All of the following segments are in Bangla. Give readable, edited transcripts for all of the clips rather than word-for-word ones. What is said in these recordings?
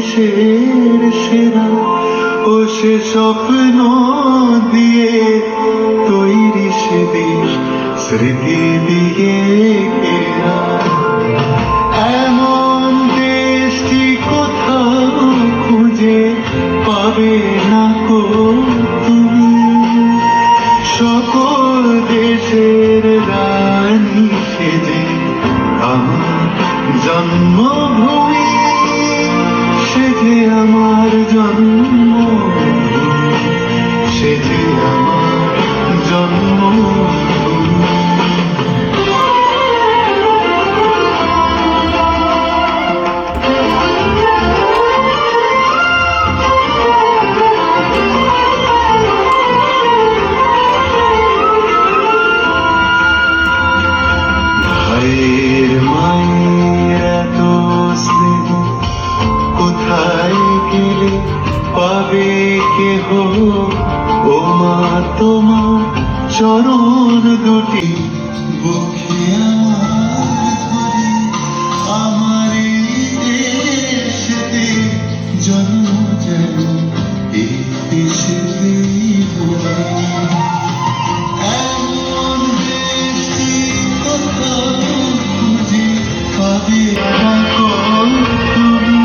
দেশের সেরা ও সে স্বপ্ন দিয়ে তৈরি সে দেশ স্মৃতি দিয়ে ঘেরা। এমন দেশটি কোথাও খুঁজে পাবে না কো তুমি, সকল দেশের রানী সেজে আমার জন্মভূমি, সেজে আমার জন্মভূমি, সেজে আমার জন্মভূমি। ভাইয়ের মায়ের এত স্নেহ কোথায় গেলে পাবে কেহ, ও মা তোমার চরণ দুটি বুকে আমার ধরে, আমার এই দেশেতে জন্ম যেন এই দেশেতেই বলে। এমন দেশটি কোথাও খুঁজে পাবে না গো তুমি,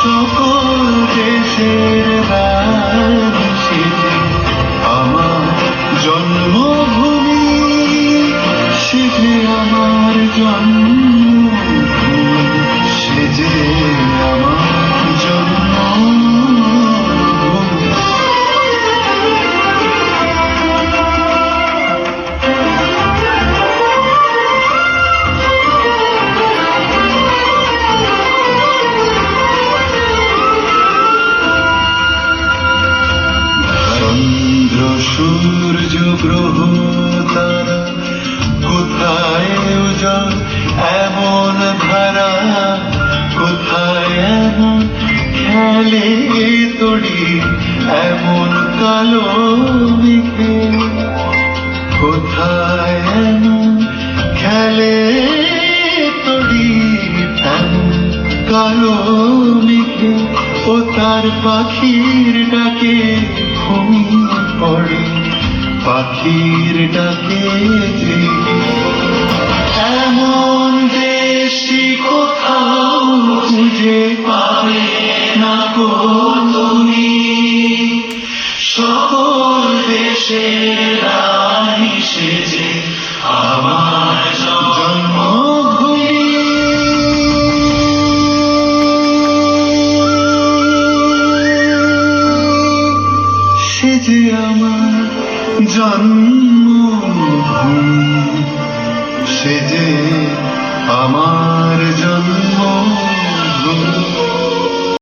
সকল দেশের রানী সেজে আমার জন্মভূমি, সেজে আমার জন্মভূমি, সেজে আমার জন্মভূমি। চন্দ্র সূর্য গ্রহ তারা কোথায় উজাড় এমন ধারা, কোথায় এমন খেলে তড়ি এমন কালো মেঘে, কোথায় এমন খেলে তড়ি এমন কালো মেঘে, ও তার পাখির ডাকে ঘুমিয়ে পড়ে, পাখির ডাকে জেগে। এমন দেশটি কোথাও খুঁজে পাবে